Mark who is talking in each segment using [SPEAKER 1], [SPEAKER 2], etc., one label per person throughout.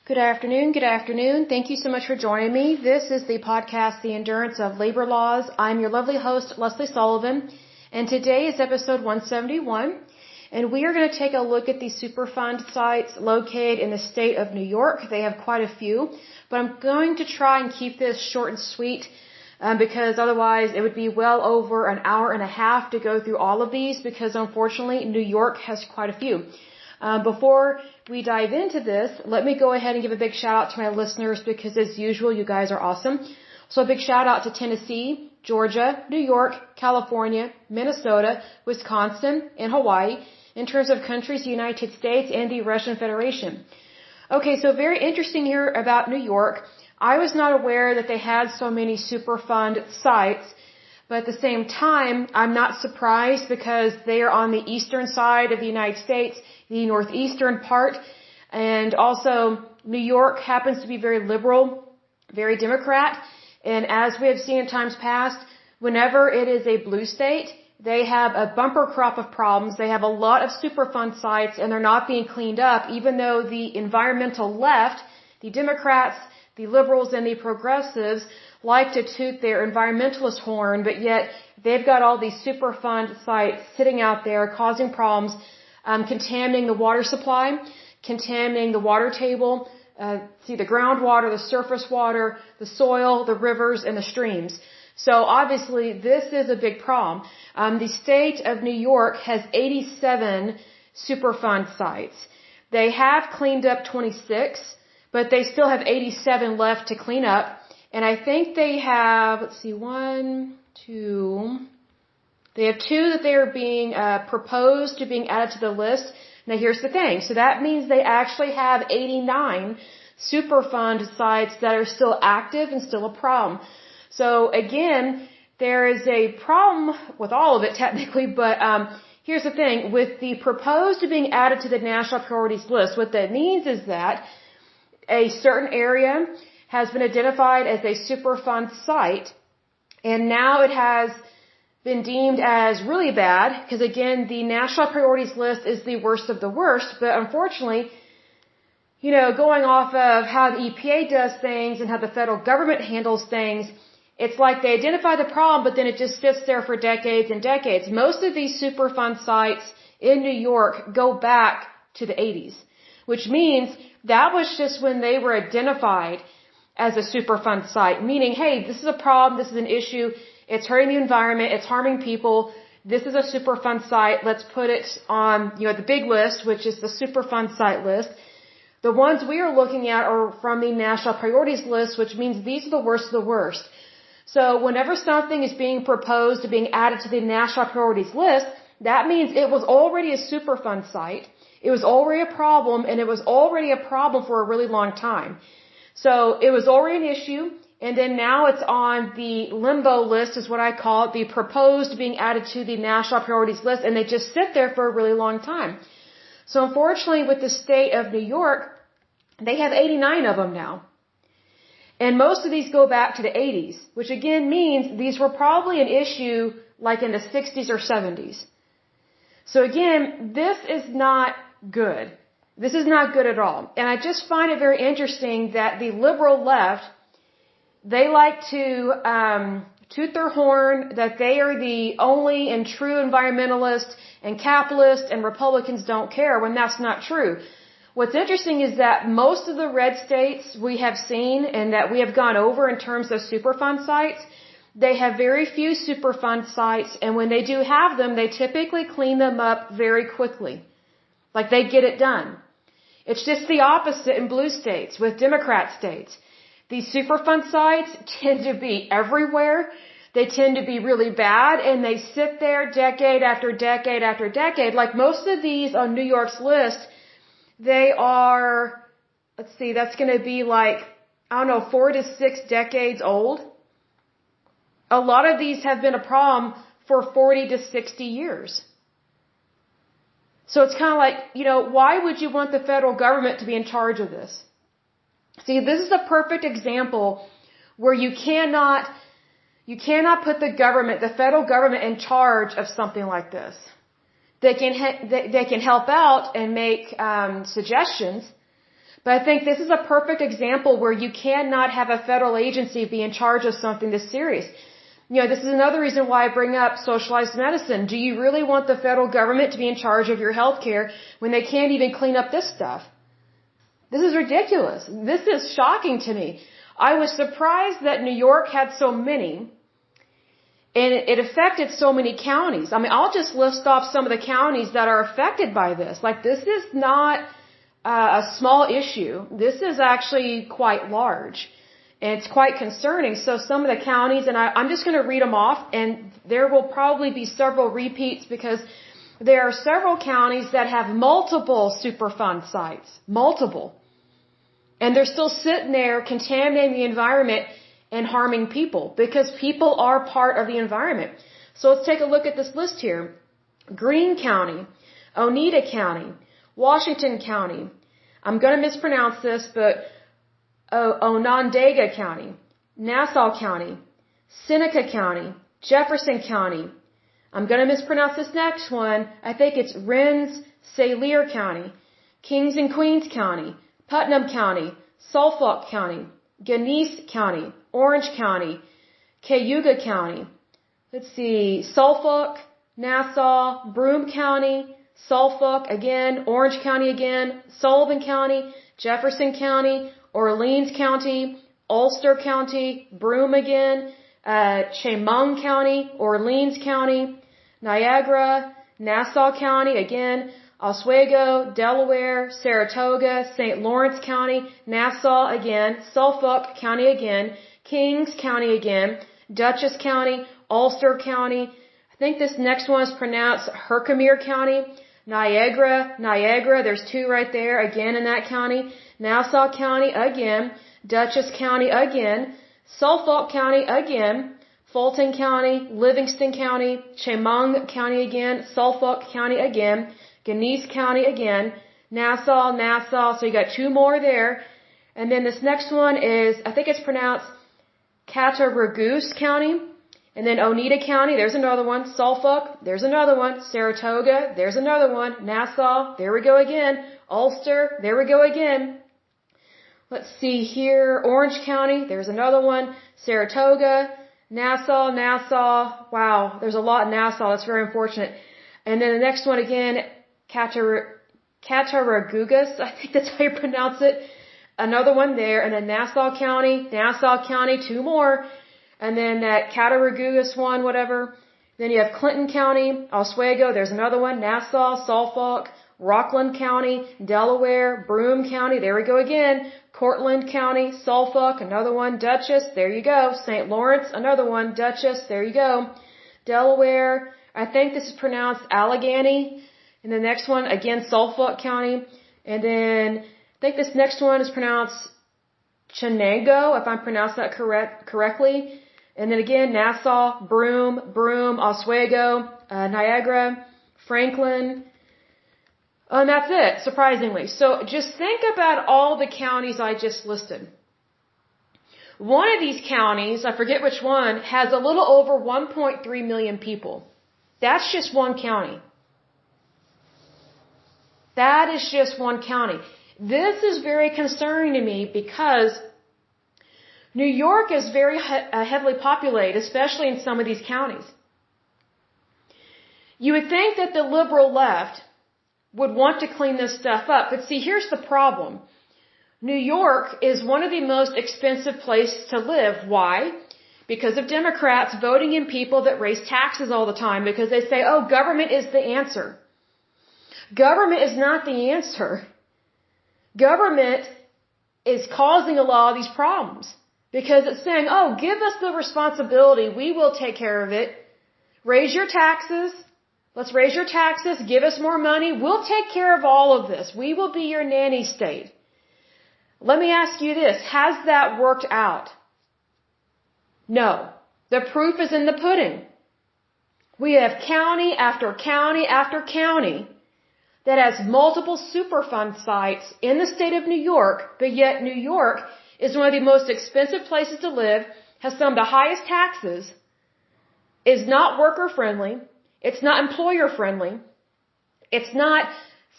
[SPEAKER 1] Good afternoon. Good afternoon. Thank you so much for joining me. This is the podcast, The Endurance of Labor Laws. I'm your lovely host, Lesley Sullivan, and today is episode 171, and we are going to take a look at the Superfund sites located in the state of New York. They have quite a few, but I'm going to try and keep this short and sweet because otherwise it would be well over an hour and a half to go through all of these because unfortunately New York has quite a few. Before we dive into this, let me go ahead and give a big shout out to my listeners because as usual, you guys are awesome. So a big shout out to Tennessee, Georgia, New York, California, Minnesota, Wisconsin, and Hawaii in terms of countries, the United States and the Russian Federation. Okay, so very interesting here about New York. I was not aware that they had so many Superfund sites. But at the same time, I'm not surprised because they are on the eastern side of the United States, the northeastern part, and also New York happens to be very liberal, very Democrat, and as we have seen in times past, whenever it is a blue state, they have a bumper crop of problems. They have a lot of Superfund sites and they're not being cleaned up, even though the environmental left, the Democrats, the liberals, and the progressives like to toot their environmentalist horn, but yet they've got all these Superfund sites sitting out there causing problems, contaminating the water supply, contaminating the water table, the groundwater, the surface water, the soil, the rivers, and the streams. So obviously this is a big problem. The state of New York has 87 Superfund sites. They have cleaned up 26, but they still have 87 left to clean up. And I think they have, they have two that they are being proposed to being added to the list. Now here's the thing. So that means they actually have 89 Superfund sites that are still active and still a problem. So again, there is a problem with all of it technically, but here's the thing. With the proposed to being added to the national priorities list, what that means is that a certain area has been identified as a Superfund site, and now it has been deemed as really bad, because again, the national priorities list is the worst of the worst, but unfortunately, going off of how the EPA does things and how the federal government handles things, it's like they identify the problem, but then it just sits there for decades and decades. Most of these Superfund sites in New York go back to the 80s, which means that was just when they were identified as a Superfund site, meaning, hey, this is a problem, this is an issue, it's hurting the environment, it's harming people, this is a Superfund site, let's put it on, the big list, which is the Superfund site list. The ones we are looking at are from the national priorities list, which means these are the worst of the worst. So whenever something is being proposed to being added to the national priorities list, that means it was already a Superfund site, it was already a problem, and it was already a problem for a really long time. So it was already an issue, and then now it's on the limbo list, is what I call it, the proposed being added to the national priorities list, and they just sit there for a really long time. So unfortunately, with the state of New York, they have 89 of them now. And most of these go back to the 80s, which again means these were probably an issue like in the 60s or 70s. So again, this is not good. This is not good at all. And I just find it very interesting that the liberal left, they like to toot their horn that they are the only and true environmentalist and capitalist and Republicans don't care when that's not true. What's interesting is that most of the red states we have seen and that we have gone over in terms of Superfund sites, they have very few Superfund sites, and when they do have them, they typically clean them up very quickly. Like they get it done. It's just the opposite in blue states with Democrat states. These Superfund sites tend to be everywhere. They tend to be really bad, and they sit there decade after decade after decade. Like most of these on New York's list, they are, that's going to be 4 to 6 decades old. A lot of these have been a problem for 40 to 60 years. So it's kind of like, why would you want the federal government to be in charge of this? See, this is a perfect example where you cannot put the federal government in charge of something like this. They can help out and make suggestions, But I think this is a perfect example where you cannot have a federal agency be in charge of something this serious. This is another reason why I bring up socialized medicine. Do you really want the federal government to be in charge of your health care when they can't even clean up this stuff? This is ridiculous. This is shocking to me. I was surprised that New York had so many, and it affected so many counties. I mean, I'll just list off some of the counties that are affected by this. Like, this is not a small issue. This is actually quite large. And it's quite concerning. So some of the counties, and I'm just going to read them off, and there will probably be several repeats because there are several counties that have multiple Superfund sites. Multiple. And they're still sitting there contaminating the environment and harming people because people are part of the environment. So let's take a look at this list here. Greene County, Oneida County, Washington County. I'm going to mispronounce this, but Onondaga County, Nassau County, Seneca County, Jefferson County. I'm going to mispronounce this next one. I think it's Rensselaer County, Kings and Queens County, Putnam County, Suffolk County, Genesee County, Orange County, Cayuga County. Let's see, Suffolk, Nassau, Broome County, Suffolk again, Orange County again, Sullivan County, Jefferson County, Orleans County, Ulster County, Broome again, Chemung County, Orleans County, Niagara, Nassau County again, Oswego, Delaware, Saratoga, St. Lawrence County, Nassau again, Suffolk County again, Kings County again, Dutchess County, Ulster County. I think this next one is pronounced Herkimer County, Niagara, there's two right there again in that county, Nassau County again, Dutchess County again, Suffolk County again, Fulton County, Livingston County, Chemung County again, Suffolk County again, Genesee County again, Nassau, so you got two more there. And then this next one is, I think it's pronounced Cattaraugus County. And then Oneida County, there's another one. Suffolk, there's another one. Saratoga, there's another one. Nassau, there we go again. Ulster, there we go again. Let's see here. Orange County, there's another one. Saratoga, Nassau. Wow, there's a lot in Nassau. That's very unfortunate. And then the next one again, Cattaraugus, I think that's how you pronounce it. Another one there. And then Nassau County, two more. And then that Cattaraugus one, whatever. Then you have Clinton County, Oswego, there's another one, Nassau, Suffolk, Rockland County, Delaware, Broome County, there we go again, Cortland County, Suffolk, another one, Dutchess, there you go, St. Lawrence, another one, Dutchess, there you go, Delaware, I think this is pronounced Allegheny, and the next one, again, Suffolk County, and then I think this next one is pronounced Chenango, if I'm pronouncing that correctly. And then again, Nassau, Broome, Oswego, Niagara, Franklin. And that's it, surprisingly. So just think about all the counties I just listed. One of these counties, I forget which one, has a little over 1.3 million people. That's just one county. That is just one county. This is very concerning to me because New York is very heavily populated, especially in some of these counties. You would think that the liberal left would want to clean this stuff up, but see, here's the problem. New York is one of the most expensive places to live. Why? Because of Democrats voting in people that raise taxes all the time because they say, oh, government is the answer. Government is not the answer. Government is causing a lot of these problems. Because it's saying, oh, give us the responsibility. We will take care of it. Raise your taxes. Let's raise your taxes. Give us more money. We'll take care of all of this. We will be your nanny state. Let me ask you this. Has that worked out? No. The proof is in the pudding. We have county after county after county that has multiple Superfund sites in the state of New York, but yet New York is one of the most expensive places to live, has some of the highest taxes, is not worker friendly, it's not employer friendly, it's not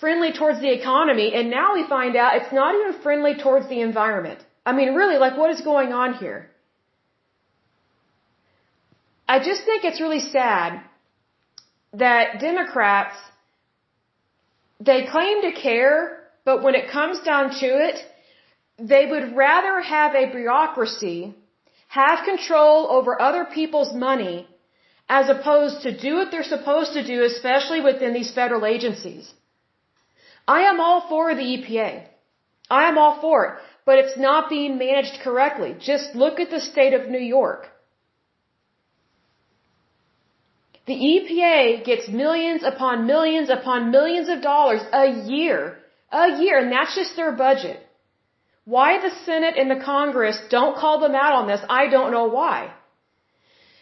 [SPEAKER 1] friendly towards the economy, and now we find out it's not even friendly towards the environment. I mean, really, like, what is going on here? I just think it's really sad that Democrats, they claim to care, but when it comes down to it, they would rather have a bureaucracy have control over other people's money as opposed to do what they're supposed to do, especially within these federal agencies. I am all for the EPA. I am all for it, but it's not being managed correctly. Just look at the state of New York. The EPA gets millions upon millions upon millions of dollars a year, and that's just their budget. Why the Senate and the Congress don't call them out on this, I don't know why.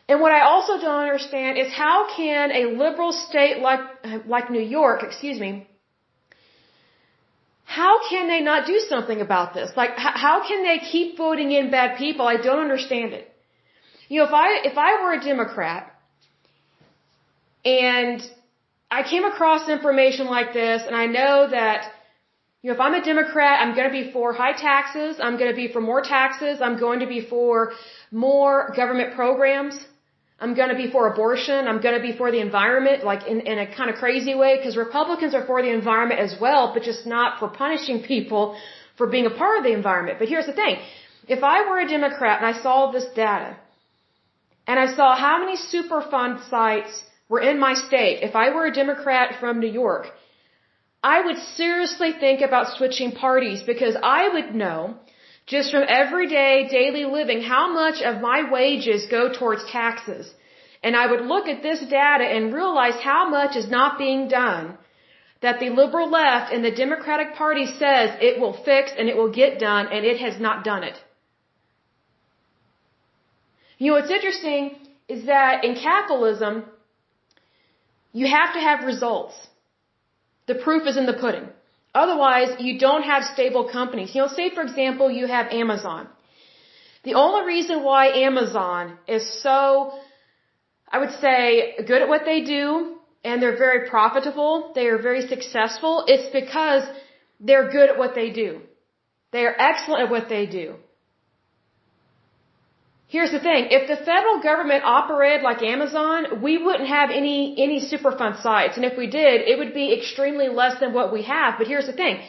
[SPEAKER 1] And what I also don't understand is how can a liberal state like New York, how can they not do something about this? Like, how can they keep voting in bad people? I don't understand it. You know, if I were a Democrat and I came across information like this, and I know that, you know, if I'm a Democrat, I'm going to be for high taxes, I'm going to be for more taxes, I'm going to be for more government programs, I'm going to be for abortion, I'm going to be for the environment, like in a kind of crazy way, because Republicans are for the environment as well, but just not for punishing people for being a part of the environment. But here's the thing. If I were a Democrat and I saw this data, and I saw how many Superfund sites were in my state, if I were a Democrat from New York, I would seriously think about switching parties, because I would know just from everyday daily living how much of my wages go towards taxes. And I would look at this data and realize how much is not being done that the liberal left and the Democratic Party says it will fix and it will get done, and it has not done it. You know, what's interesting is that in capitalism, you have to have results. The proof is in the pudding. Otherwise, you don't have stable companies. You know, say, for example, you have Amazon. The only reason why Amazon is so, I would say, good at what they do, and they're very profitable, they are very successful, it's because they're good at what they do. They are excellent at what they do. Here's the thing. If the federal government operated like Amazon, we wouldn't have any Superfund sites. And if we did, it would be extremely less than what we have. But here's the thing.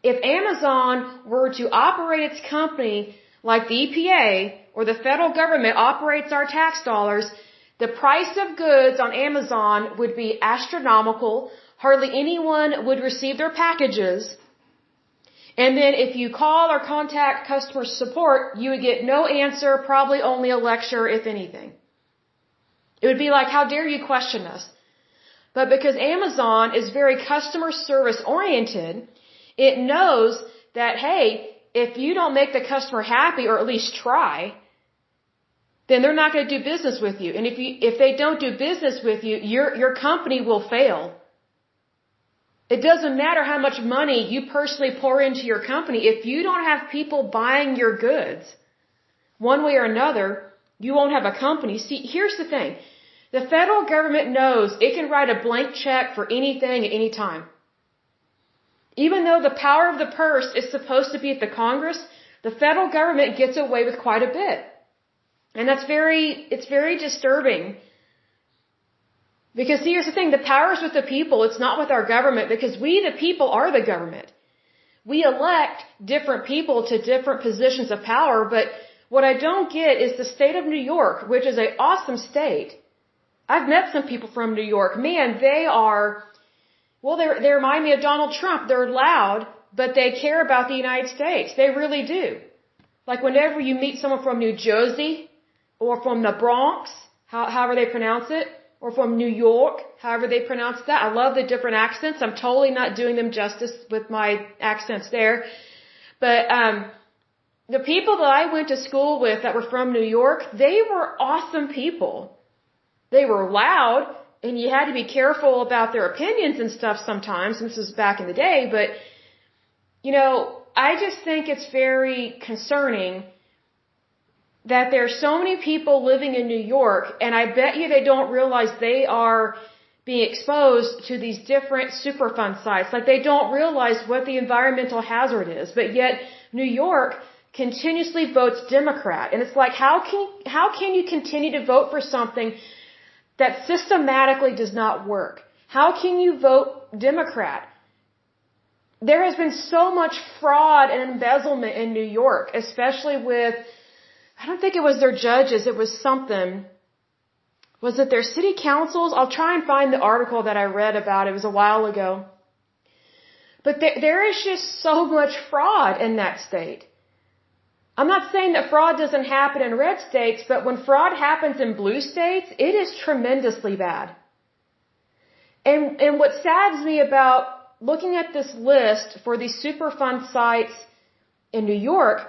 [SPEAKER 1] If Amazon were to operate its company like the EPA or the federal government operates our tax dollars, the price of goods on Amazon would be astronomical. Hardly anyone would receive their packages. And then if you call or contact customer support, you would get no answer, probably only a lecture, if anything. It would be like, how dare you question us? But because Amazon is very customer service oriented, it knows that, hey, if you don't make the customer happy, or at least try, then they're not going to do business with you. And if they don't do business with you, your company will fail. It doesn't matter how much money you personally pour into your company. If you don't have people buying your goods, one way or another, you won't have a company. See, here's the thing. The federal government knows it can write a blank check for anything at any time. Even though the power of the purse is supposed to be at the Congress, the federal government gets away with quite a bit. And it's very disturbing. Because here's the thing, the power is with the people, it's not with our government, because we, the people, are the government. We elect different people to different positions of power, but what I don't get is the state of New York, which is an awesome state. I've met some people from New York. Man, they remind me of Donald Trump. They're loud, but they care about the United States. They really do. Like whenever you meet someone from New Jersey, or from the Bronx, however they pronounce it, or from New York, however they pronounce that. I love the different accents. I'm totally not doing them justice with my accents there. But the people that I went to school with that were from New York, they were awesome people. They were loud, and you had to be careful about their opinions and stuff sometimes. This was back in the day, but, you know, I just think it's very concerning that there are so many people living in New York, and I bet you they don't realize they are being exposed to these different Superfund sites. Like they don't realize what the environmental hazard is, but yet New York continuously votes Democrat. And it's like, how can you continue to vote for something that systematically does not work? How can you vote Democrat? There has been so much fraud and embezzlement in New York, especially with, I don't think it was their judges, it was something. Was it their city councils? I'll try and find the article that I read about it. It was a while ago. But there is just so much fraud in that state. I'm not saying that fraud doesn't happen in red states, but when fraud happens in blue states, it is tremendously bad. And what saddens me about looking at this list for these Superfund sites in New York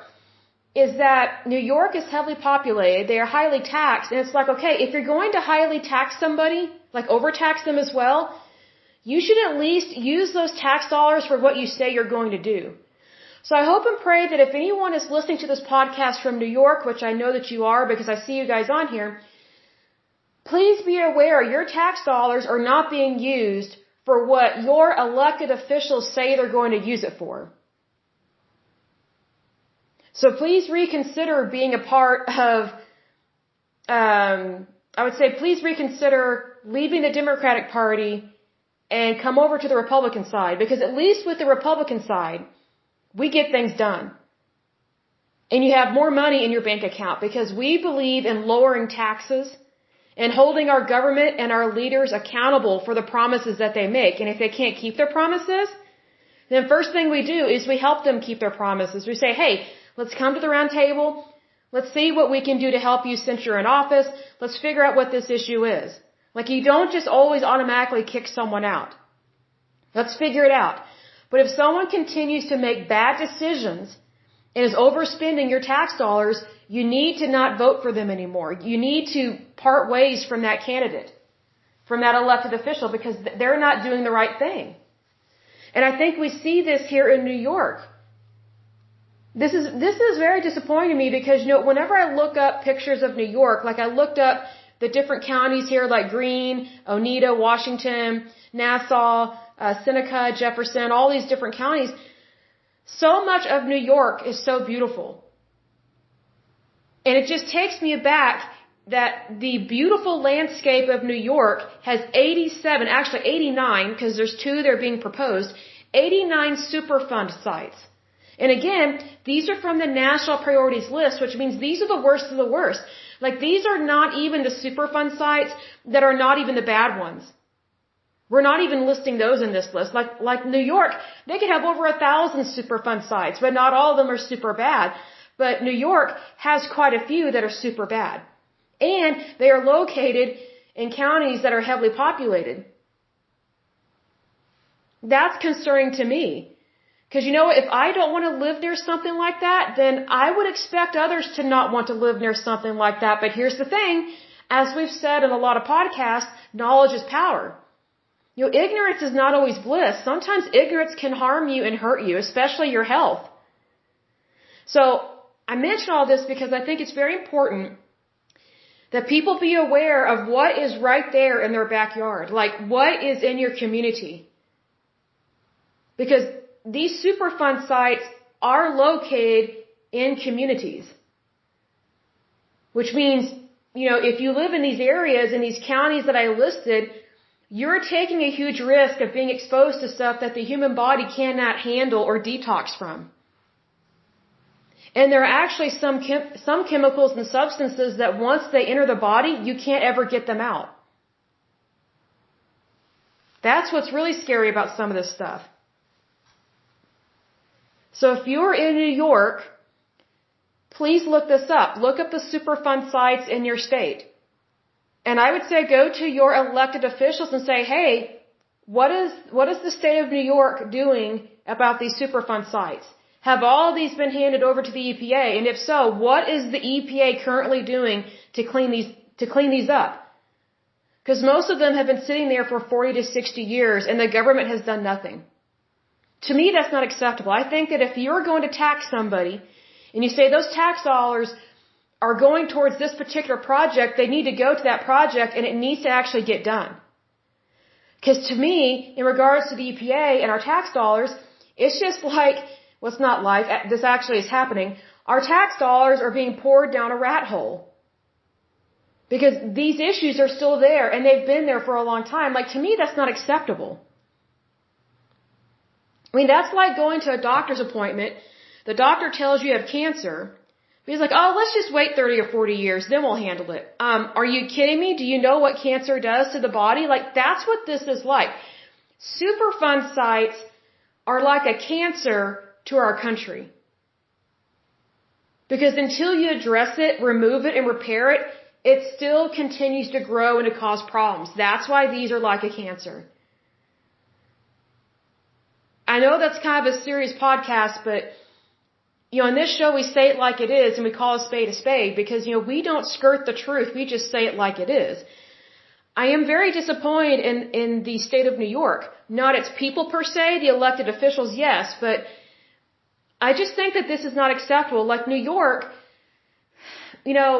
[SPEAKER 1] is that New York is heavily populated, they are highly taxed, and it's like, okay, if you're going to highly tax somebody, like overtax them as well, you should at least use those tax dollars for what you say you're going to do. So I hope and pray that if anyone is listening to this podcast from New York, which I know that you are because I see you guys on here, please be aware your tax dollars are not being used for what your elected officials say they're going to use it for. So please reconsider being a part of, I would say please reconsider leaving the Democratic Party and come over to the Republican side, because at least with the Republican side, we get things done. And you have more money in your bank account because we believe in lowering taxes and holding our government and our leaders accountable for the promises that they make. And if they can't keep their promises, then first thing we do is we help them keep their promises. We say, hey, let's come to the round table. Let's see what we can do to help you since you're in office. Let's figure out what this issue is. Like, you don't just always automatically kick someone out. Let's figure it out. But if someone continues to make bad decisions and is overspending your tax dollars, you need to not vote for them anymore. You need to part ways from that candidate, from that elected official, because they're not doing the right thing. And I think we see this here in New York. This is very disappointing to me because, you know, whenever I look up pictures of New York, like I looked up the different counties here like Greene, Oneida, Washington, Nassau, Seneca, Jefferson, all these different counties, so much of New York is so beautiful. And it just takes me aback that the beautiful landscape of New York has 87, actually 89, because there's 2 that are being proposed, 89 Superfund sites. And again, these are from the national priorities list, which means these are the worst of the worst. Like, these are not even the Superfund sites that are not even the bad ones. We're not even listing those in this list. Like New York, they could have over 1,000 Superfund sites, but not all of them are super bad. But New York has quite a few that are super bad. And they are located in counties that are heavily populated. That's concerning to me. Because, you know, if I don't want to live near something like that, then I would expect others to not want to live near something like that. But here's the thing. As we've said in a lot of podcasts, knowledge is power. You know, ignorance is not always bliss. Sometimes ignorance can harm you and hurt you, especially your health. So I mention all this because I think it's very important that people be aware of what is right there in their backyard. Like, what is in your community. Because these Superfund sites are located in communities. Which means, you know, if you live in these areas, in these counties that I listed, you're taking a huge risk of being exposed to stuff that the human body cannot handle or detox from. And there are actually some chemicals and substances that once they enter the body, you can't ever get them out. That's what's really scary about some of this stuff. So if you're in New York, please look this up. Look up the Superfund sites in your state. And I would say go to your elected officials and say, hey, what is the state of New York doing about these Superfund sites? Have all these been handed over to the EPA? And if so, what is the EPA currently doing to clean these up? Because most of them have been sitting there for 40 to 60 years and the government has done nothing. To me, that's not acceptable. I think that if you're going to tax somebody and you say those tax dollars are going towards this particular project, they need to go to that project and it needs to actually get done. Because to me, in regards to the EPA and our tax dollars, it's just like, well, it's not like, this actually is happening. Our tax dollars are being poured down a rat hole. Because these issues are still there, and they've been there for a long time. Like, to me, that's not acceptable. I mean, that's like going to a doctor's appointment. The doctor tells you have cancer. He's like, oh, let's just wait 30 or 40 years, then we'll handle it. Are you kidding me? Do you know what cancer does to the body? Like, that's what this is like. Superfund sites are like a cancer to our country. Because until you address it, remove it, and repair it, it still continues to grow and to cause problems. That's why these are like a cancer. I know that's kind of a serious podcast, but, you know, in this show we say it like it is and we call a spade because, you know, we don't skirt the truth. We just say it like it is. I am very disappointed in the state of New York. Not its people per se, the elected officials, yes, but I just think that this is not acceptable. Like New York, you know,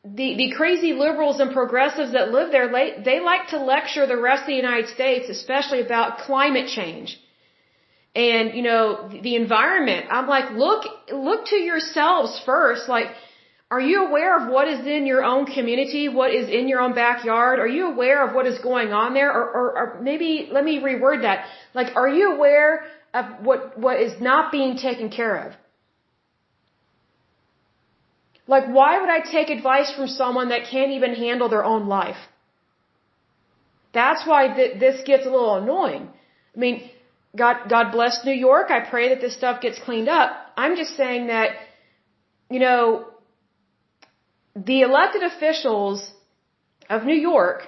[SPEAKER 1] the crazy liberals and progressives that live there, they like to lecture the rest of the United States, especially about climate change. And, you know, the environment. I'm like, look to yourselves first. Like, are you aware of what is in your own community? What is in your own backyard? Are you aware of what is going on there? Or maybe, let me reword that. Like, are you aware of what is not being taken care of? Like, why would I take advice from someone that can't even handle their own life? That's why this gets a little annoying. I mean, God bless New York. I pray that this stuff gets cleaned up. I'm just saying that, you know, the elected officials of New York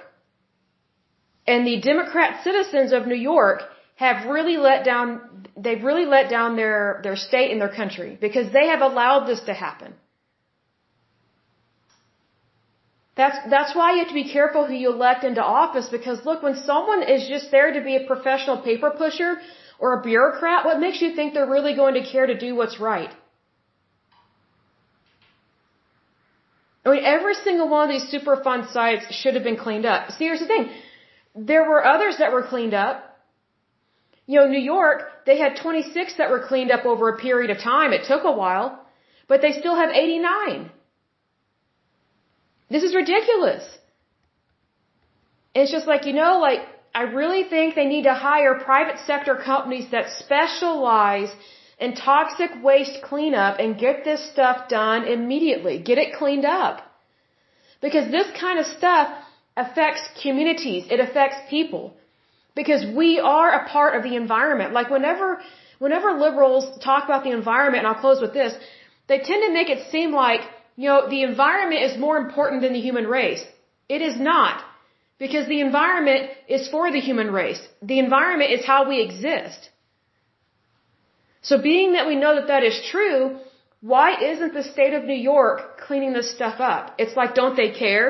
[SPEAKER 1] and the Democrat citizens of New York have really let down their state and their country because they have allowed this to happen. That's why you have to be careful who you elect into office because look, when someone is just there to be a professional paper pusher or a bureaucrat, what makes you think they're really going to care to do what's right? I mean, every single one of these Superfund sites should have been cleaned up. See, here's the thing. There were others that were cleaned up. You know, New York, they had 26 that were cleaned up over a period of time. It took a while, but they still have 89. This is ridiculous. It's just like, you know, like, I really think they need to hire private sector companies that specialize in toxic waste cleanup and get this stuff done immediately. Get it cleaned up. Because this kind of stuff affects communities. It affects people. Because we are a part of the environment. Like whenever liberals talk about the environment, and I'll close with this, they tend to make it seem like, you know, the environment is more important than the human race. It is not. Because the environment is for the human race. The environment is how we exist. So being that we know that that is true, why isn't the state of New York cleaning this stuff up? It's like, don't they care?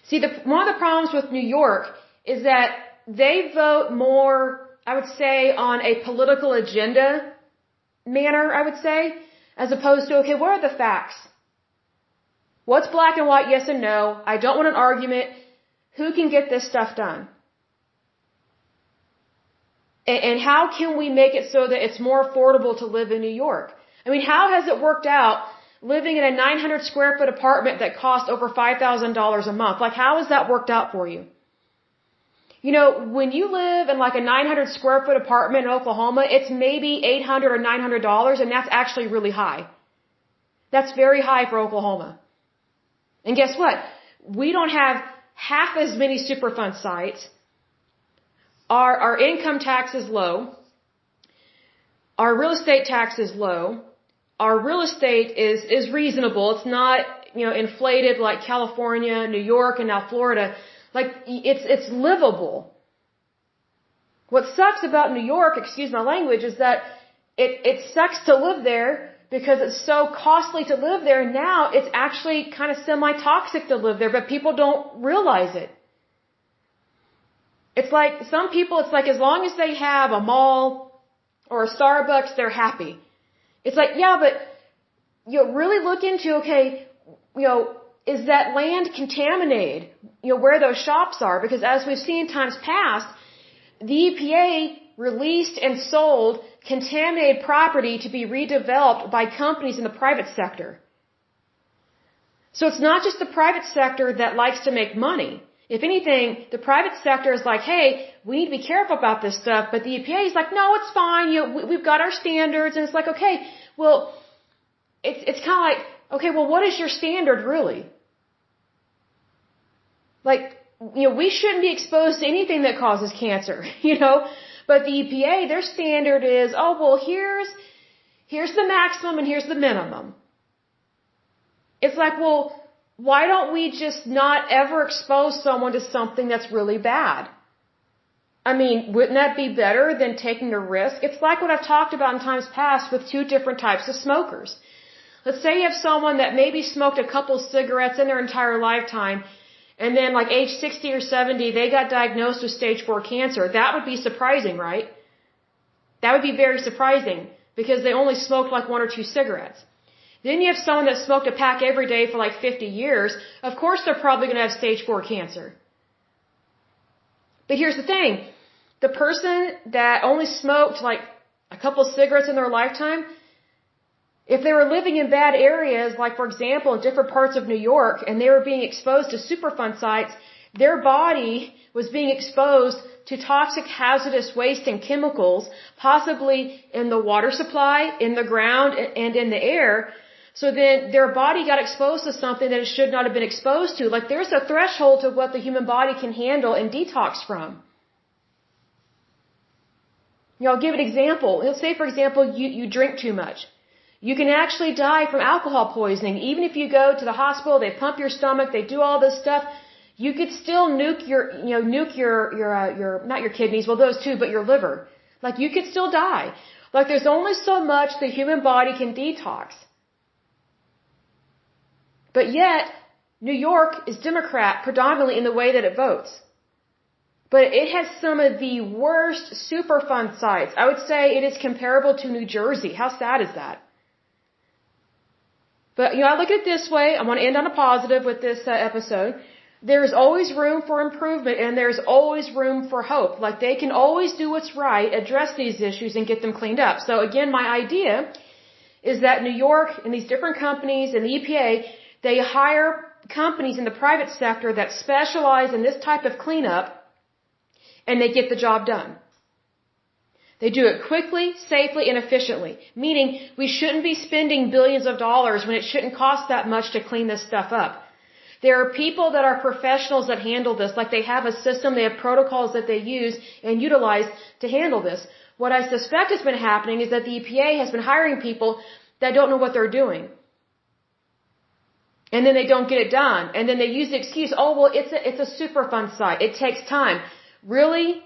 [SPEAKER 1] See, one of the problems with New York is that they vote more, I would say, on a political agenda manner, I would say, as opposed to, okay, what are the facts? What's black and white, yes and no? I don't want an argument. Who can get this stuff done? And how can we make it so that it's more affordable to live in New York? I mean, how has it worked out living in a 900 square foot apartment that costs over $5,000 a month? Like, how has that worked out for you? You know, when you live in like a 900 square foot apartment in Oklahoma, it's maybe $800 or $900, and that's actually really high. That's very high for Oklahoma. And guess what? We don't have half as many Superfund sites. Our income tax is low. Our real estate tax is low. Our real estate is reasonable. It's not, you know, inflated like California, New York, and now Florida. Like, it's livable. What sucks about New York, excuse my language, is that it sucks to live there because it's so costly to live there. And now it's actually kind of semi-toxic to live there, but people don't realize it. It's like, some people, it's like as long as they have a mall or a Starbucks, they're happy. It's like, yeah, but you know, really look into, okay, you know, is that land contaminated, where those shops are? Because as we've seen in times past, the EPA released and sold contaminated property to be redeveloped by companies in the private sector. So it's not just the private sector that likes to make money. If anything, the private sector is like, hey, we need to be careful about this stuff, but the EPA is like, no, it's fine, we've got our standards, and it's like, okay, well, it's kind of like, okay, well, what is your standard really? Like, we shouldn't be exposed to anything that causes cancer, but the EPA, their standard is, oh, well, here's the maximum and here's the minimum. It's like, well, why don't we just not ever expose someone to something that's really bad? I mean, wouldn't that be better than taking a risk? It's like what I've talked about in times past with two different types of smokers. Let's say you have someone that maybe smoked a couple cigarettes in their entire lifetime, and then like age 60 or 70, they got diagnosed with stage 4 cancer. That would be surprising, right? That would be very surprising because they only smoked like 1 or 2 cigarettes. Then you have someone that smoked a pack every day for like 50 years. Of course, they're probably going to have stage 4 cancer. But here's the thing. The person that only smoked like a couple cigarettes in their lifetime, if they were living in bad areas, like for example, in different parts of New York, and they were being exposed to Superfund sites, their body was being exposed to toxic hazardous waste and chemicals, possibly in the water supply, in the ground, and in the air. So then their body got exposed to something that it should not have been exposed to. Like there's a threshold to what the human body can handle and detox from. I'll give an example. Let's say, for example, you drink too much. You can actually die from alcohol poisoning. Even if you go to the hospital, they pump your stomach, they do all this stuff, you could still nuke your not your kidneys, well those too, but your liver. Like you could still die. Like there's only so much the human body can detox. But yet, New York is Democrat predominantly in the way that it votes. But it has some of the worst Superfund sites. I would say it is comparable to New Jersey. How sad is that? But, I look at it this way. I want to end on a positive with this episode. There's always room for improvement and there's always room for hope. Like they can always do what's right, address these issues and get them cleaned up. So again, my idea is that New York and these different companies and the EPA, they hire companies in the private sector that specialize in this type of cleanup and they get the job done. They do it quickly, safely, and efficiently, meaning we shouldn't be spending billions of dollars when it shouldn't cost that much to clean this stuff up. There are people that are professionals that handle this, like they have a system, they have protocols that they use and utilize to handle this. What I suspect has been happening is that the EPA has been hiring people that don't know what they're doing. And then they don't get it done. And then they use the excuse, oh, well, it's a Superfund site. It takes time. Really?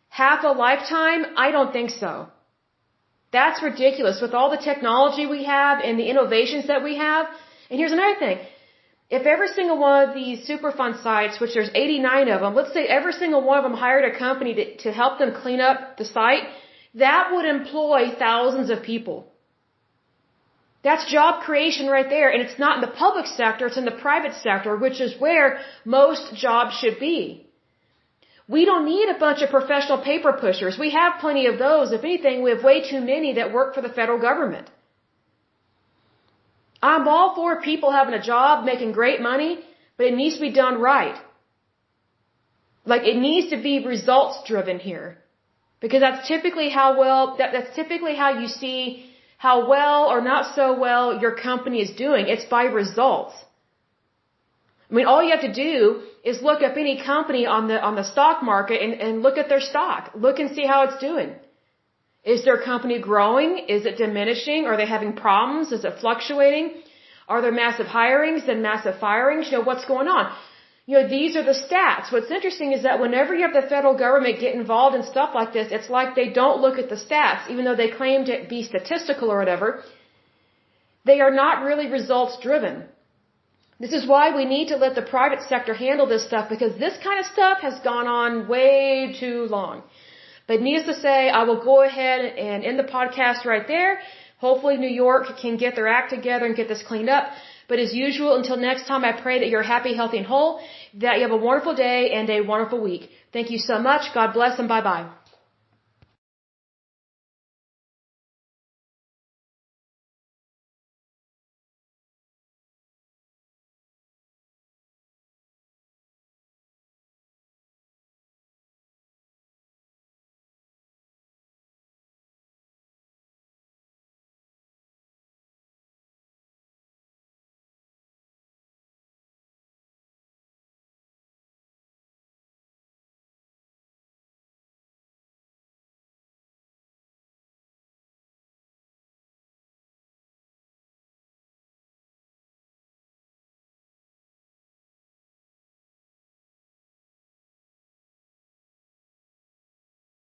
[SPEAKER 1] Half a lifetime? I don't think so. That's ridiculous. With all the technology we have and the innovations that we have. And here's another thing. If every single one of these Superfund sites, which there's 89 of them, let's say every single one of them hired a company to help them clean up the site, that would employ thousands of people. That's job creation right there. And it's not in the public sector, it's in the private sector, which is where most jobs should be. We don't need a bunch of professional paper pushers. We have plenty of those. If anything, we have way too many that work for the federal government. I'm all for people having a job, making great money, but it needs to be done right. Like it needs to be results driven here. Because that's typically that's typically how you see how well or not so well your company is doing. It's by results. I mean, all you have to do is look up any company on the stock market and look at their stock. Look and see how it's doing. Is their company growing? Is it diminishing? Are they having problems? Is it fluctuating? Are there massive hirings and massive firings? What's going on? These are the stats. What's interesting is that whenever you have the federal government get involved in stuff like this, it's like they don't look at the stats, even though they claim to be statistical or whatever. They are not really results driven. This is why we need to let the private sector handle this stuff, because this kind of stuff has gone on way too long. But needless to say, I will go ahead and end the podcast right there. Hopefully New York can get their act together and get this cleaned up. But as usual, until next time, I pray that you're happy, healthy, and whole, that you have a wonderful day and a wonderful week. Thank you so much. God bless and bye-bye.